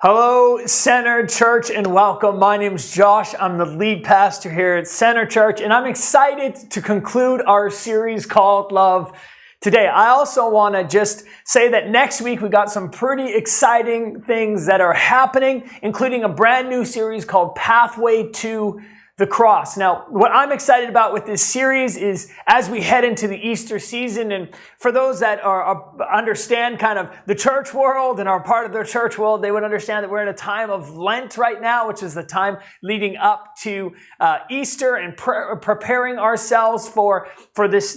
Hello, Center Church, and welcome. My name is Josh. I'm the lead pastor here at Center Church, and I'm excited to conclude our series called Love today. I also want to just say that next week we got some pretty exciting things that are happening, including a brand new series called Pathway to the Cross. Now, what I'm excited about with this series is as we head into the Easter season, and for those that understand kind of the church world and are part of the church world, they would understand that we're in a time of Lent right now, which is the time leading up to Easter and preparing ourselves for this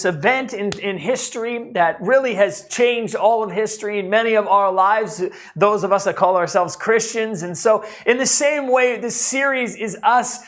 event in history that really has changed all of history and many of our lives, those of us that call ourselves Christians. And so in the same way, this series is us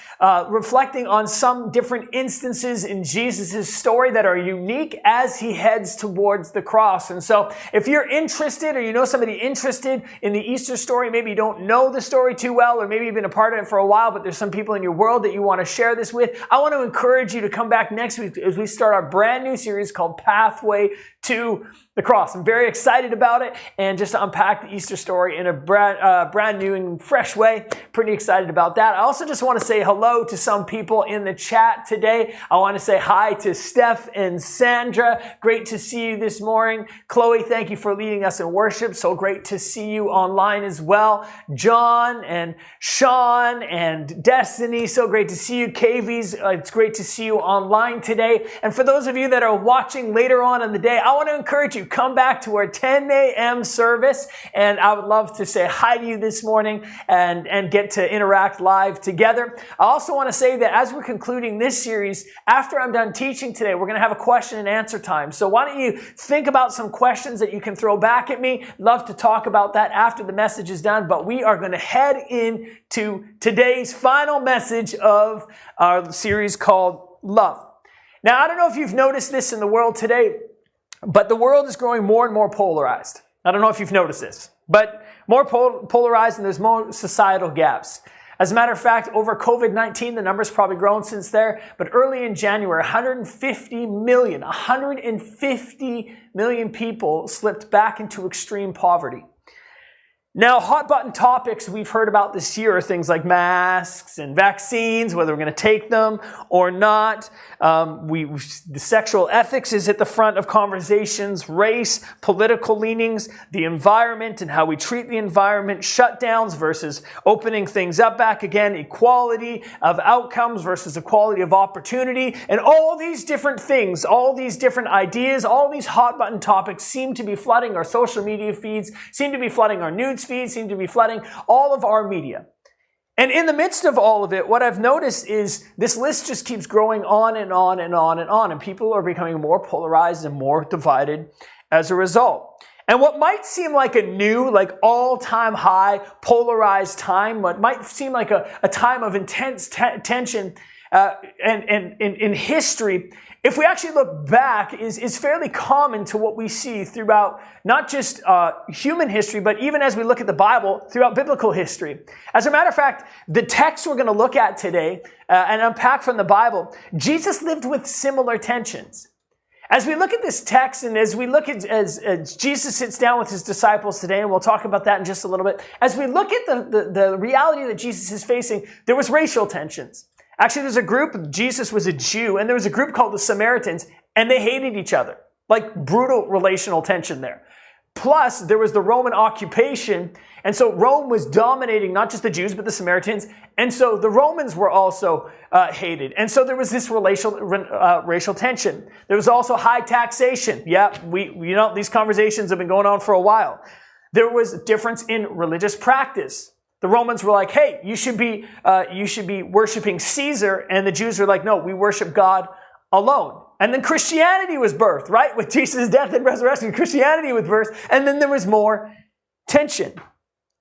reflecting on some different instances in Jesus' story that are unique as he heads towards the cross. And so if you're interested, or you know somebody interested in the Easter story, maybe you don't know the story too well, or maybe you've been a part of it for a while, but there's some people in your world that you want to share this with, I want to encourage you to come back next week as we start our brand new series called Pathway to the Cross. I'm very excited about it, and just to unpack the Easter story in a brand new and fresh way. Pretty excited about that. I also just want to say hello to some people in the chat today. I want to say hi to Steph and Sandra. Great to see you this morning. Chloe, thank you for leading us in worship. So great to see you online as well. John and Sean and Destiny, so great to see you. KV's, it's great to see you online today. And for those of you that are watching later on in the day, I want to encourage you, come back to our 10 a.m. service, and I would love to say hi to you this morning and get to interact live together. I also want to say that as we're concluding this series, after I'm done teaching today, we're going to have a question and answer time. So why don't you think about some questions that you can throw back at me? Love to talk about that after the message is done, but we are going to head into today's final message of our series called Love. Now, I don't know if you've noticed this in the world today, but the world is growing more and more polarized. I don't know if you've noticed this, but more polarized, and there's more societal gaps. As a matter of fact, over COVID-19, the number's probably grown since there, but early in January, 150 million people slipped back into extreme poverty. Now, hot button topics we've heard about this year are things like masks and vaccines, whether we're going to take them or not. The sexual ethics is at the front of conversations, race, political leanings, the environment and how we treat the environment, shutdowns versus opening things up back again, equality of outcomes versus equality of opportunity, and all these different things, all these different ideas, all these hot button topics seem to be flooding our social media feeds, seem to be flooding our news feeds, seem to be flooding all of our media. And in the midst of all of it, what I've noticed is this list just keeps growing on and on and on and on, and people are becoming more polarized and more divided as a result. And what might seem like a new, like all-time high polarized time, what might seem like a time of intense tension and in history, if we actually look back, is fairly common to what we see throughout not just human history, but even as we look at the Bible, throughout biblical history. As a matter of fact, the text we're going to look at today and unpack from the Bible, Jesus lived with similar tensions. As we look at this text, and as we look at as Jesus sits down with his disciples today, and we'll talk about that in just a little bit, as we look at the reality that Jesus is facing, there was racial tensions. Actually, there's a group, Jesus was a Jew, and there was a group called the Samaritans, and they hated each other. Like brutal relational tension there. Plus, there was the Roman occupation, and so Rome was dominating not just the Jews, but the Samaritans, and so the Romans were also hated. And so there was this racial tension. There was also high taxation. Yeah, these conversations have been going on for a while. There was a difference in religious practice. The Romans were like, hey, you should be worshiping Caesar. And the Jews were like, no, we worship God alone. And then Christianity was birthed, right? With Jesus' death and resurrection, Christianity was birthed. And then there was more tension.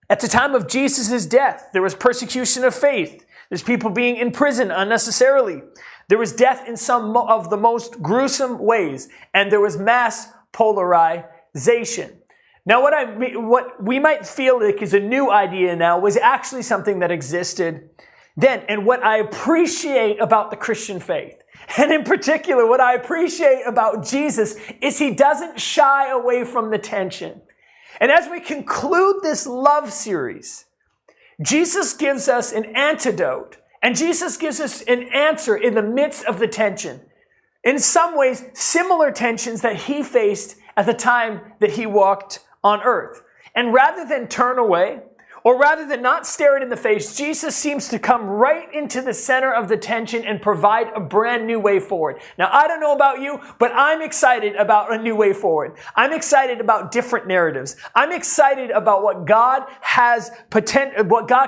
At the time of Jesus' death, there was persecution of faith. There's people being in prison unnecessarily. There was death in some of the most gruesome ways. And there was mass polarization. Now, what we might feel like is a new idea now was actually something that existed then. And what I appreciate about the Christian faith, and in particular, what I appreciate about Jesus, is he doesn't shy away from the tension. And as we conclude this love series, Jesus gives us an antidote, and Jesus gives us an answer in the midst of the tension. In some ways, similar tensions that he faced at the time that he walked on earth. And rather than turn away, or rather than not stare it in the face, Jesus seems to come right into the center of the tension and provide a brand new way forward. Now, I don't know about you, but I'm excited about a new way forward. I'm excited about different narratives. I'm excited about what God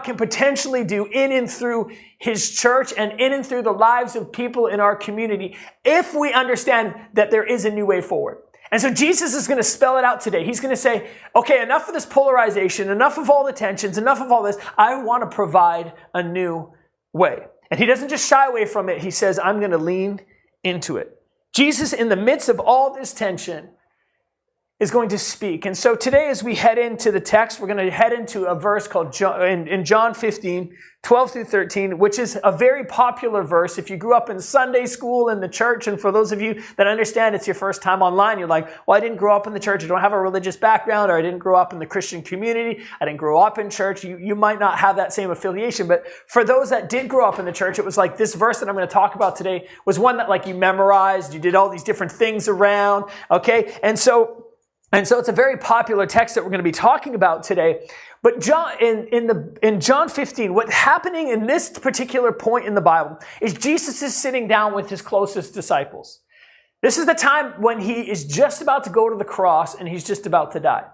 can potentially do in and through his church and in and through the lives of people in our community if we understand that there is a new way forward. And so Jesus is going to spell it out today. He's going to say, okay, enough of this polarization, enough of all the tensions, enough of all this. I want to provide a new way. And he doesn't just shy away from it. He says, I'm going to lean into it. Jesus, in the midst of all this tension, is going to speak. And so today, as we head into the text, we're going to head into a verse called in John 15, 12 through 13, which is a very popular verse. If you grew up in Sunday school in the church, and for those of you that understand it's your first time online, you're like, well, I didn't grow up in the church. I don't have a religious background, or I didn't grow up in the Christian community. I didn't grow up in church. You might not have that same affiliation. But for those that did grow up in the church, it was like this verse that I'm going to talk about today was one that like you memorized. You did all these different things around. Okay. And so it's a very popular text that we're going to be talking about today. But in John 15, what's happening in this particular point in the Bible is Jesus is sitting down with his closest disciples. This is the time when he is just about to go to the cross and he's just about to die.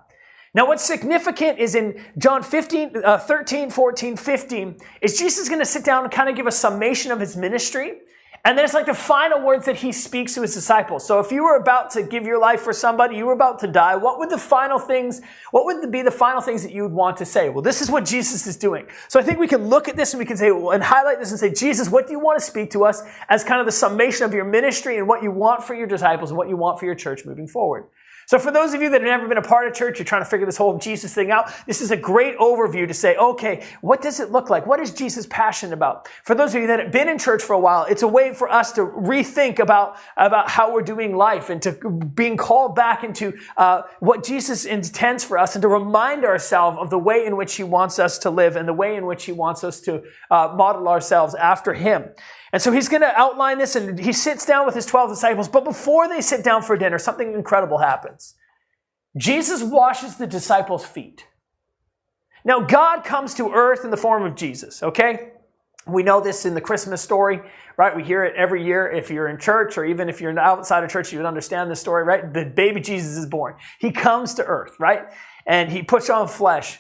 Now, what's significant is in John 13, 14, 15, is Jesus going to sit down and kind of give a summation of his ministry. And then it's like the final words that he speaks to his disciples. So if you were about to give your life for somebody, you were about to die, what would be the final things that you would want to say? Well, this is what Jesus is doing. So I think we can look at this and we can say, and highlight this and say, Jesus, what do you want to speak to us as kind of the summation of your ministry and what you want for your disciples and what you want for your church moving forward? So for those of you that have never been a part of church, you're trying to figure this whole Jesus thing out, this is a great overview to say, okay, what does it look like? What is Jesus passionate about? For those of you that have been in church for a while, it's a way for us to rethink about how we're doing life and to being called back into what Jesus intends for us and to remind ourselves of the way in which he wants us to live and the way in which he wants us to model ourselves after him. And so he's going to outline this, and he sits down with his 12 disciples. But before they sit down for dinner, something incredible happens. Jesus washes the disciples' feet. Now, God comes to earth in the form of Jesus, okay? We know this in the Christmas story, right? We hear it every year. If you're in church, or even if you're outside of church, you would understand this story, right? The baby Jesus is born. He comes to earth, right? And he puts on flesh.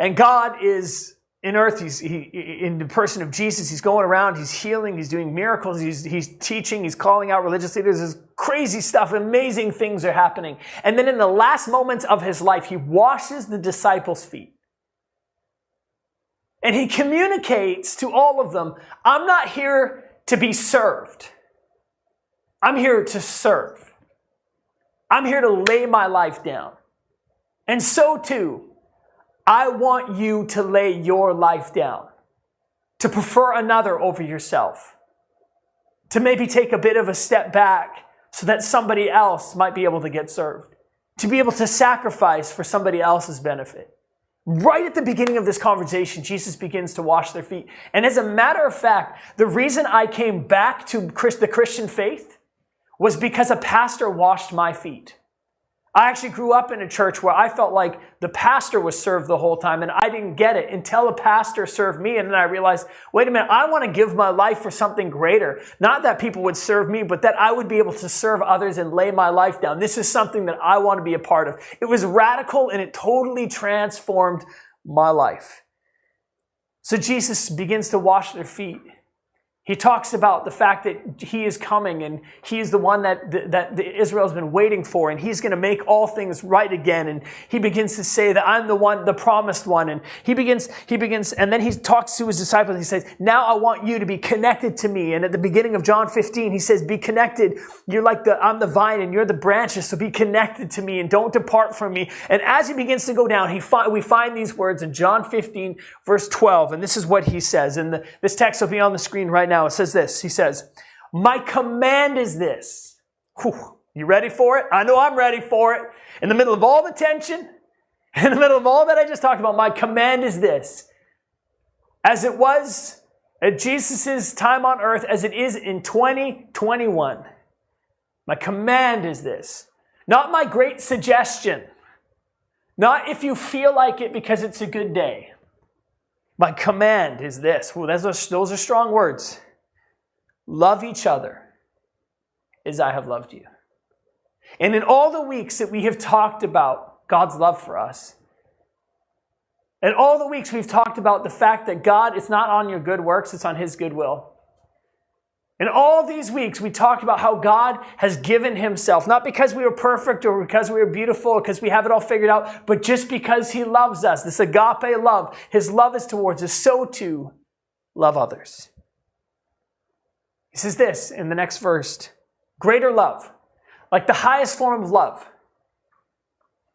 And God is in earth, in the person of Jesus, he's going around, he's healing, he's doing miracles, he's teaching, he's calling out religious leaders. There's crazy stuff, amazing things are happening. And then in the last moments of his life, he washes the disciples' feet. And he communicates to all of them, I'm not here to be served. I'm here to serve. I'm here to lay my life down. And so too, I want you to lay your life down, to prefer another over yourself, to maybe take a bit of a step back so that somebody else might be able to get served, to be able to sacrifice for somebody else's benefit. Right at the beginning of this conversation, Jesus begins to wash their feet. And as a matter of fact, the reason I came back to the Christian faith was because a pastor washed my feet. I actually grew up in a church where I felt like the pastor was served the whole time, and I didn't get it until a pastor served me. And then I realized, wait a minute, I want to give my life for something greater. Not that people would serve me, but that I would be able to serve others and lay my life down. This is something that I want to be a part of. It was radical, and it totally transformed my life. So Jesus begins to wash their feet. He talks about the fact that he is coming and he is the one that Israel's been waiting for, and he's going to make all things right again. And he begins to say that I'm the one, the promised one. And he begins, and then he talks to his disciples. He says, now I want you to be connected to me. And at the beginning of John 15, he says, be connected. You're like I'm the vine and you're the branches. So be connected to me and don't depart from me. And as he begins to go down, we find these words in John 15, verse 12. And this is what he says. And this text will be on the screen right now. It says this. He says, my command is this. Whew, you ready for it? I know I'm ready for it. In the middle of all the tension, In the middle of all that I just talked about, my command is this. As it was at Jesus' time on earth, as it is in 2021, my command is this. Not my great suggestion. Not if you feel like it because it's a good day. My command is this. Ooh, those are strong words. Love each other as I have loved you. And in all the weeks that we have talked about God's love for us, and all the weeks we've talked about the fact that God is not on your good works, it's on his goodwill. In all these weeks, we talked about how God has given himself, not because we were perfect or because we were beautiful or because we have it all figured out, but just because he loves us. This agape love, his love is towards us, so too love others. He says this in the next verse, greater love, like the highest form of love,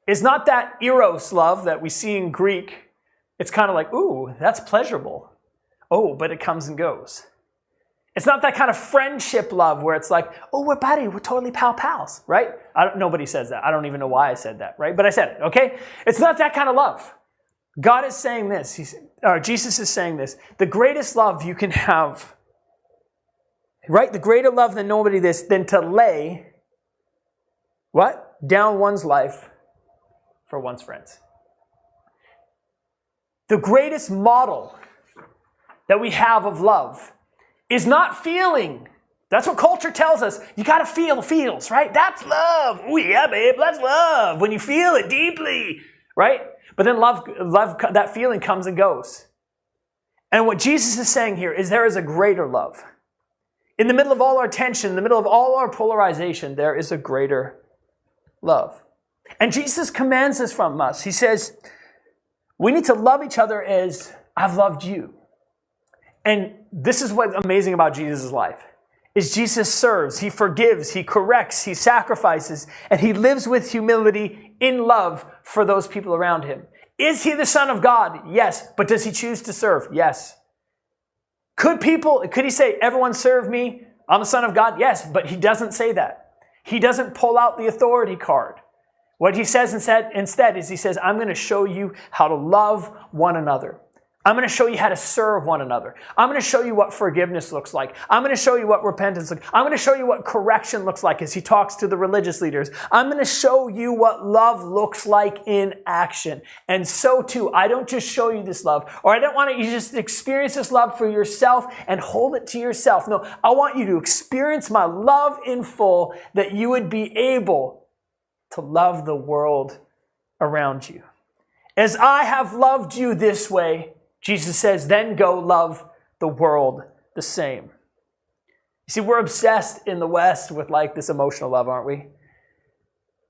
is not that eros love that we see in Greek. It's kind of like, ooh, that's pleasurable. Oh, but it comes and goes. It's not that kind of friendship love where it's like, oh, we're buddy, we're totally pals, right? Nobody says that. I don't even know why I said that, right? But I said it, okay? It's not that kind of love. God is saying this. Jesus is saying this. The greatest love you can have, right? The greater love than to lay, what? Down one's life for one's friends. The greatest model that we have of love is not feeling. That's what culture tells us. You got to feel the feels, right? That's love. Oh yeah, babe, that's love. When you feel it deeply, right? But then love, that feeling comes and goes. And what Jesus is saying here is there is a greater love. In the middle of all our tension, in the middle of all our polarization, there is a greater love. And Jesus commands this from us. He says, we need to love each other as I've loved you. And this is what's amazing about Jesus' life, is Jesus serves, he forgives, he corrects, he sacrifices, and he lives with humility in love for those people around him. Is he the Son of God? Yes. But does he choose to serve? Yes. Could he say, everyone serve me? I'm the Son of God? Yes. But he doesn't say that. He doesn't pull out the authority card. What he says instead is he says, I'm going to show you how to love one another. I'm going to show you how to serve one another. I'm going to show you what forgiveness looks like. I'm going to show you what repentance looks like. I'm going to show you what correction looks like as he talks to the religious leaders. I'm going to show you what love looks like in action. And so too, I don't just show you this love, or I don't want you to just experience this love for yourself and hold it to yourself. No, I want you to experience my love in full, that you would be able to love the world around you. As I have loved you this way, Jesus says, then go love the world the same. You see, we're obsessed in the West with like this emotional love, aren't we?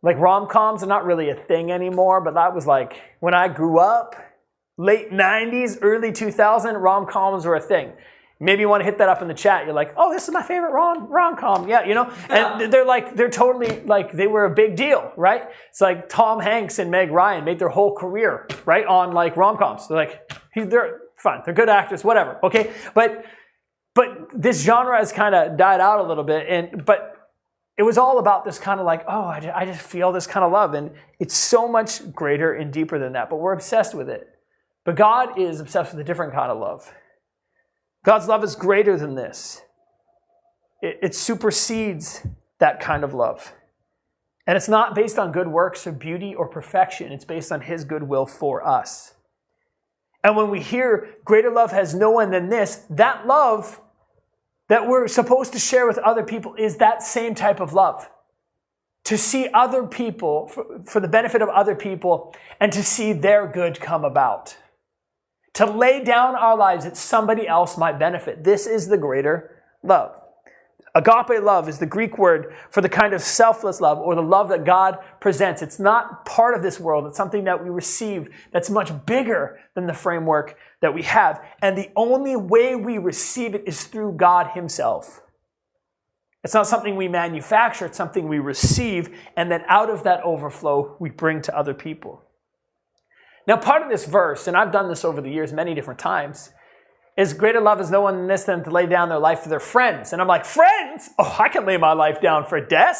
Like rom-coms are not really a thing anymore, but that was like when I grew up, late 90s, early 2000, rom-coms were a thing. Maybe you want to hit that up in the chat. You're like, oh, this is my favorite rom-com. Yeah, you know? And they're totally like, they were a big deal, right? It's like Tom Hanks and Meg Ryan made their whole career, right, on like rom-coms. They're like, they're fine. They're good actors, whatever, okay? But this genre has kind of died out a little bit. But it was all about this kind of like, oh, I just feel this kind of love. And it's so much greater and deeper than that. But we're obsessed with it. But God is obsessed with a different kind of love. God's love is greater than this. It supersedes that kind of love. And it's not based on good works or beauty or perfection. It's based on his goodwill for us. And when we hear greater love has no one than this, that love that we're supposed to share with other people is that same type of love. To see other people, for the benefit of other people, and to see their good come about. To lay down our lives that somebody else might benefit. This is the greater love. Agape love is the Greek word for the kind of selfless love, or the love that God presents. It's not part of this world. It's something that we receive that's much bigger than the framework that we have. And the only way we receive it is through God himself. It's not something we manufacture. It's something we receive, and then out of that overflow, we bring to other people. Now, part of this verse, and I've done this over the years many different times, is greater love is no one than this than to lay down their life for their friends. And I'm like, friends? Oh, I can lay my life down for Des.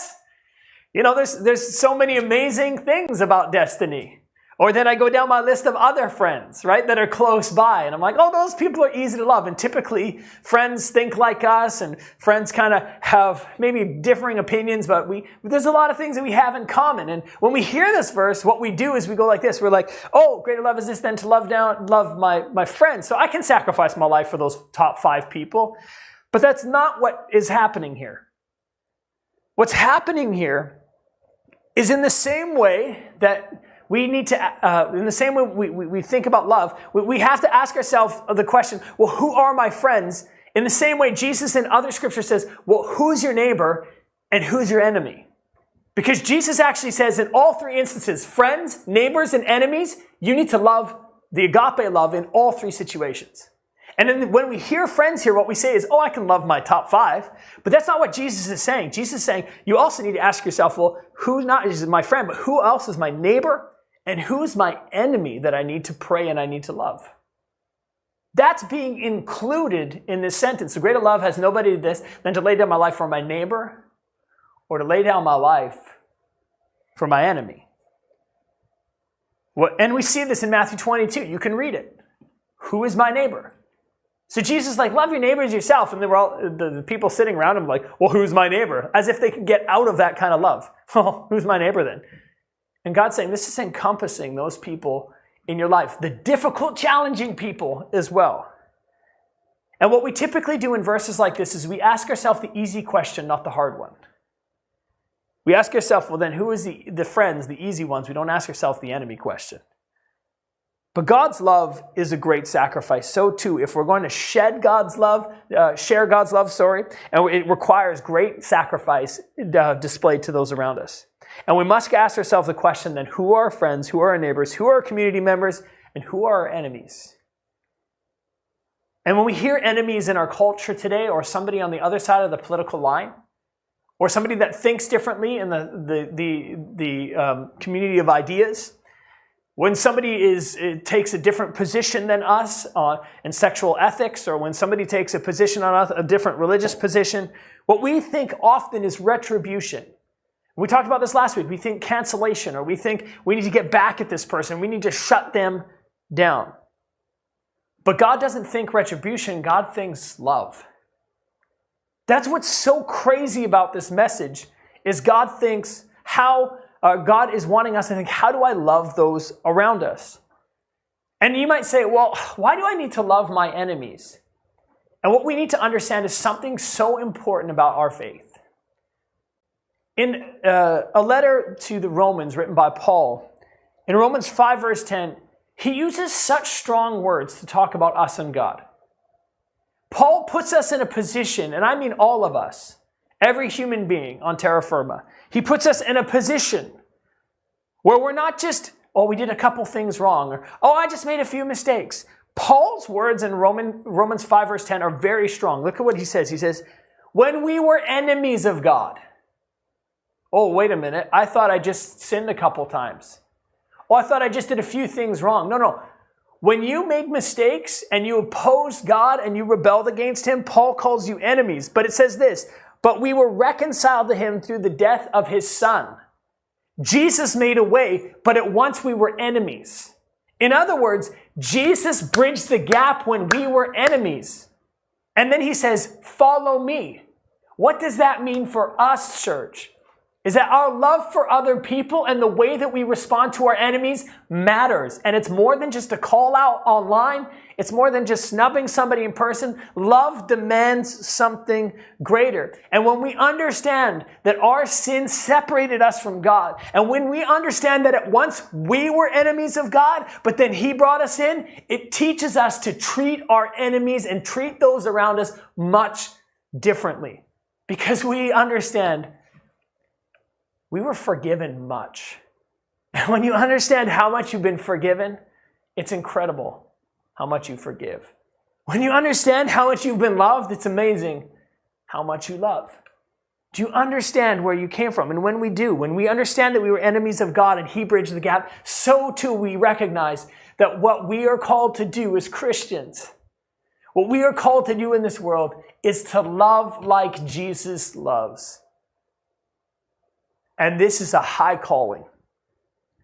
You know, there's so many amazing things about Destiny. Or then I go down my list of other friends, right, that are close by. And I'm like, oh, those people are easy to love. And typically, friends think like us, and friends kind of have maybe differing opinions, but there's a lot of things that we have in common. And when we hear this verse, what we do is we go like this. We're like, oh, greater love is this than to love my friends. So I can sacrifice my life for those top 5 people. But that's not what is happening here. What's happening here is in the same way that we need to, in the same way we think about love, we have to ask ourselves the question, well, who are my friends? In the same way, Jesus in other scriptures says, well, who's your neighbor and who's your enemy? Because Jesus actually says in all 3 instances, friends, neighbors, and enemies, you need to love the agape love in all 3 situations. And then when we hear friends here, what we say is, oh, I can love my top 5. But that's not what Jesus is saying. Jesus is saying, you also need to ask yourself, well, who not is my friend, but who else is my neighbor? And who's my enemy that I need to pray and I need to love? That's being included in this sentence. The greater love has nobody this than to lay down my life for my neighbor or to lay down my life for my enemy. And we see this in Matthew 22. You can read it. Who is my neighbor? So Jesus is like, love your neighbor as yourself. And then the people sitting around him like, well, who's my neighbor? As if they could get out of that kind of love. Well, who's my neighbor then? And God's saying this is encompassing those people in your life, the difficult, challenging people as well. And what we typically do in verses like this is we ask ourselves the easy question, not the hard one. We ask ourselves, well, then who is the friends, the easy ones? We don't ask ourselves the enemy question. But God's love is a great sacrifice. So too, if we're going to share God's love, and it requires great sacrifice displayed to those around us. And we must ask ourselves the question then, who are our friends, who are our neighbors, who are our community members, and who are our enemies? And when we hear enemies in our culture today, or somebody on the other side of the political line, or somebody that thinks differently in the community of ideas, when somebody takes a different position than us in sexual ethics, or when somebody takes a position on us, a different religious position, what we think often is retribution. We talked about this last week. We think cancellation, or we think we need to get back at this person. We need to shut them down. But God doesn't think retribution. God thinks love. That's what's so crazy about this message, is God thinks how God is wanting us to think, how do I love those around us? And you might say, well, why do I need to love my enemies? And what we need to understand is something so important about our faith. In a letter to the Romans written by Paul, in Romans 5 verse 10, he uses such strong words to talk about us and God. Paul puts us in a position, and I mean all of us, every human being on terra firma, he puts us in a position where we're not just, oh, we did a couple things wrong, or, oh, I just made a few mistakes. Paul's words in Romans 5 verse 10 are very strong. Look at what he says. He says, when we were enemies of God. Oh, wait a minute. I thought I just sinned a couple times. Oh, I thought I just did a few things wrong. No. When you make mistakes and you opposed God and you rebelled against him, Paul calls you enemies. But it says this, but we were reconciled to him through the death of his son. Jesus made a way, but at once we were enemies. In other words, Jesus bridged the gap when we were enemies. And then he says, follow me. What does that mean for us, church? Is that our love for other people and the way that we respond to our enemies matters. And it's more than just a call out online. It's more than just snubbing somebody in person. Love demands something greater. And when we understand that our sin separated us from God, and when we understand that at once we were enemies of God, but then he brought us in, it teaches us to treat our enemies and treat those around us much differently. Because we understand we were forgiven much. And when you understand how much you've been forgiven, it's incredible how much you forgive. When you understand how much you've been loved, it's amazing how much you love. Do you understand where you came from? And when we do, when we understand that we were enemies of God and he bridged the gap, so too we recognize that what we are called to do as Christians, what we are called to do in this world is to love like Jesus loves. And this is a high calling.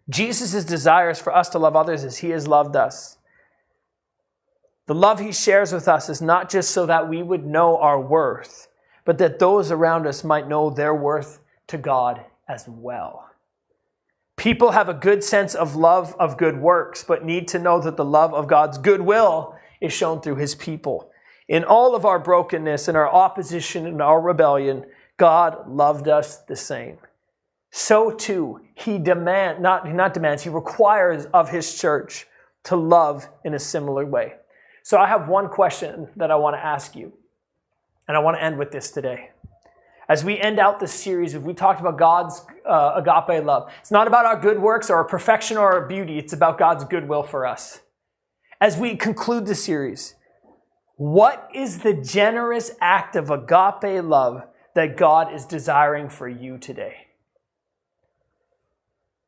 Jesus' desire is for us to love others as he has loved us. The love he shares with us is not just so that we would know our worth, but that those around us might know their worth to God as well. People have a good sense of love of good works, but need to know that the love of God's goodwill is shown through his people. In all of our brokenness, in our opposition, in our rebellion, God loved us the same. So too, he requires of his church to love in a similar way. So I have one question that I want to ask you, and I want to end with this today. As we end out this series, we talked about God's agape love. It's not about our good works or our perfection or our beauty. It's about God's goodwill for us. As we conclude the series, what is the generous act of agape love that God is desiring for you today?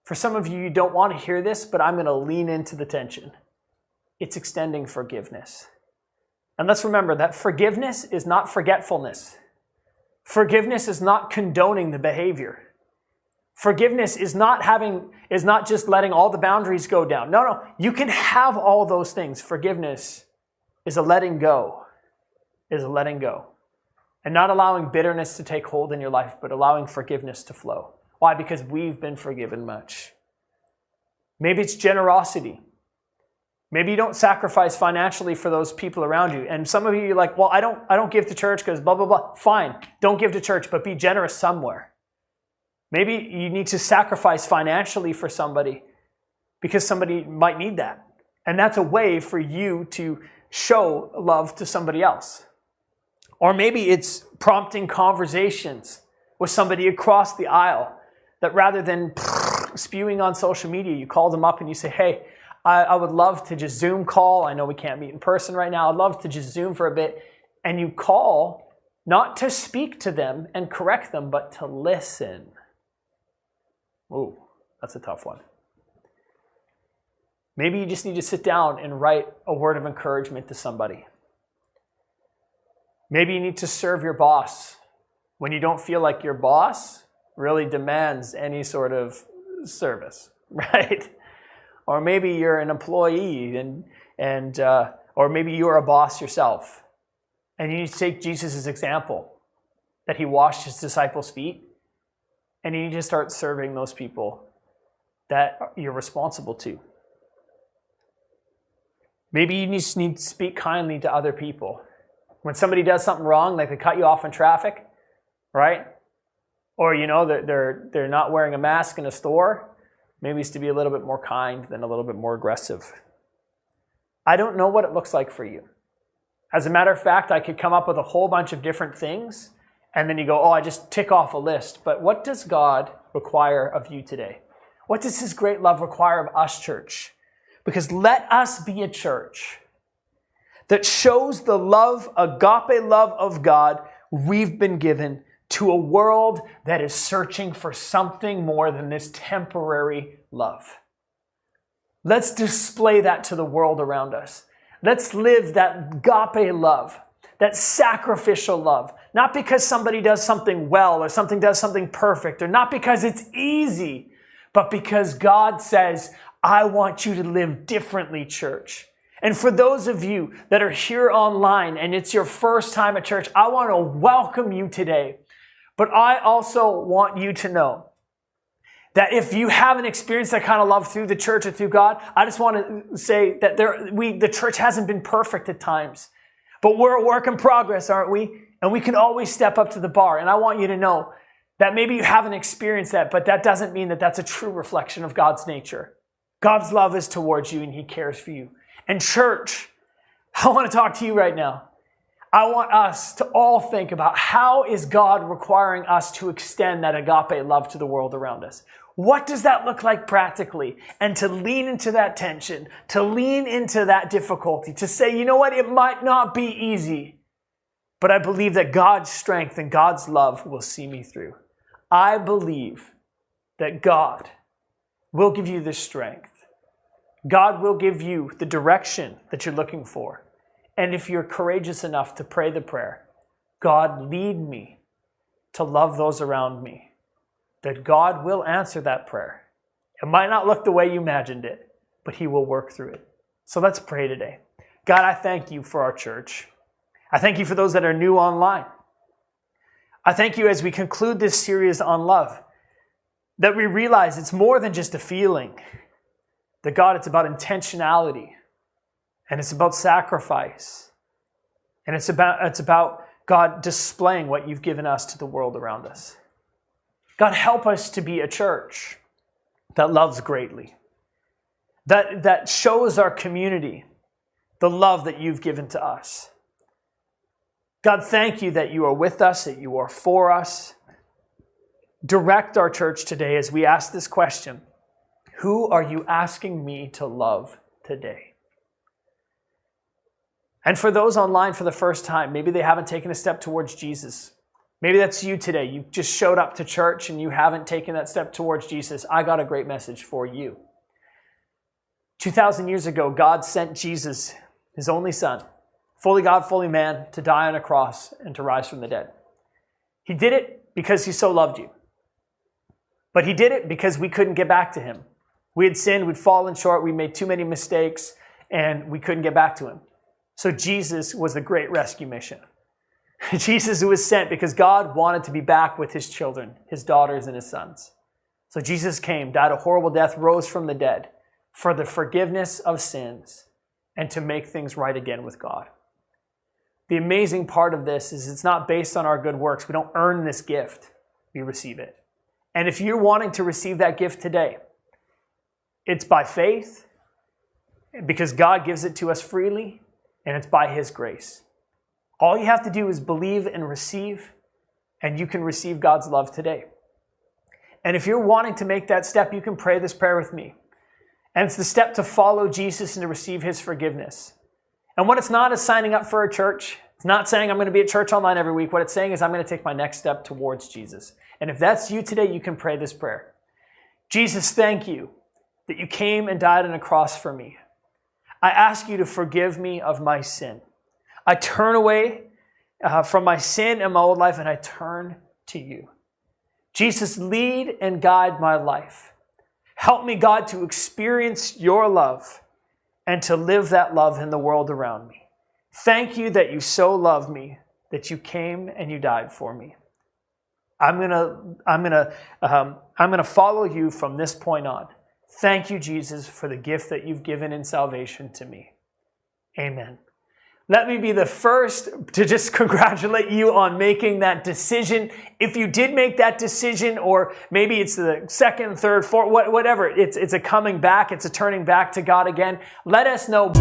For some of you, you don't want to hear this, but I'm going to lean into the tension. It's extending forgiveness. And let's remember that forgiveness is not forgetfulness. Forgiveness is not condoning the behavior. Forgiveness is not just letting all the boundaries go down. No, you can have all those things. Forgiveness is a letting go. And not allowing bitterness to take hold in your life, but allowing forgiveness to flow. Why? Because we've been forgiven much. Maybe it's generosity. Maybe you don't sacrifice financially for those people around you. And some of you are like, well, I don't give to church because blah, blah, blah. Fine, don't give to church, but be generous somewhere. Maybe you need to sacrifice financially for somebody because somebody might need that. And that's a way for you to show love to somebody else. Or maybe it's prompting conversations with somebody across the aisle that rather than spewing on social media, you call them up and you say, hey, I would love to just Zoom call. I know we can't meet in person right now. I'd love to just Zoom for a bit. And you call not to speak to them and correct them, but to listen. Ooh, that's a tough one. Maybe you just need to sit down and write a word of encouragement to somebody. Maybe you need to serve your boss when you don't feel like your boss really demands any sort of service, right? Or maybe you're an employee or maybe you're a boss yourself. And you need to take Jesus' example that he washed his disciples' feet, and you need to start serving those people that you're responsible to. Maybe you just need to speak kindly to other people. When somebody does something wrong, like they cut you off in traffic, right? Or they're not wearing a mask in a store, maybe it's to be a little bit more kind than a little bit more aggressive. I don't know what it looks like for you. As a matter of fact, I could come up with a whole bunch of different things, and then you go, I just tick off a list. But what does God require of you today? What does his great love require of us, church? Because let us be a church that shows the love, agape love of God we've been given to a world that is searching for something more than this temporary love. Let's display that to the world around us. Let's live that agape love, that sacrificial love, not because somebody does something well or something does something perfect, or not because it's easy, but because God says, I want you to live differently, church. And for those of you that are here online and it's your first time at church, I want to welcome you today. But I also want you to know that if you haven't experienced that kind of love through the church or through God, I just want to say that the church hasn't been perfect at times. But we're a work in progress, aren't we? And we can always step up to the bar. And I want you to know that maybe you haven't experienced that, but that doesn't mean that that's a true reflection of God's nature. God's love is towards you and he cares for you. And church, I want to talk to you right now. I want us to all think about how is God requiring us to extend that agape love to the world around us? What does that look like practically? And to lean into that tension, to lean into that difficulty, to say, you know what, it might not be easy, but I believe that God's strength and God's love will see me through. I believe that God will give you the strength. God will give you the direction that you're looking for. And if you're courageous enough to pray the prayer, God, lead me to love those around me, that God will answer that prayer It might not look the way you imagined it, but he will work through it. So let's pray today. God, I thank you for our church. I thank you for those that are new online. I thank you as we conclude this series on love, that we realize it's more than just a feeling. That God, it's about intentionality, and it's about sacrifice, and it's about God displaying what you've given us to the world around us. God, help us to be a church that loves greatly, that shows our community the love that you've given to us. God, thank you that you are with us, that you are for us. Direct our church today as we ask this question: who are you asking me to love today? And for those online for the first time, maybe they haven't taken a step towards Jesus. Maybe that's you today. You just showed up to church and you haven't taken that step towards Jesus. I got a great message for you. 2,000 years ago, God sent Jesus, his only son, fully God, fully man, to die on a cross and to rise from the dead. He did it because he so loved you. But he did it because we couldn't get back to him. We had sinned, we'd fallen short, we made too many mistakes, and we couldn't get back to him. So Jesus was the great rescue mission. Jesus was sent because God wanted to be back with his children, his daughters and his sons. So Jesus came, died a horrible death, rose from the dead for the forgiveness of sins and to make things right again with God. The amazing part of this is it's not based on our good works. We don't earn this gift. We receive it. And if you're wanting to receive that gift today, it's by faith because God gives it to us freely, and it's by his grace. All you have to do is believe and receive, and you can receive God's love today. And if you're wanting to make that step, you can pray this prayer with me. And it's the step to follow Jesus and to receive his forgiveness. And what it's not is signing up for a church. It's not saying I'm going to be at church online every week. What it's saying is I'm going to take my next step towards Jesus. And if that's you today, you can pray this prayer. Jesus, thank you that you came and died on a cross for me. I ask you to forgive me of my sin. I turn away from my sin and my old life, and I turn to you. Jesus, lead and guide my life. Help me, God, to experience your love and to live that love in the world around me. Thank you that you so love me, that you came and you died for me. I'm gonna follow you from this point on. Thank you, Jesus, for the gift that you've given in salvation to me. Amen. Let me be the first to just congratulate you on making that decision. If you did make that decision, or maybe it's the second, third, fourth, whatever, it's a coming back, it's a turning back to God again, let us know.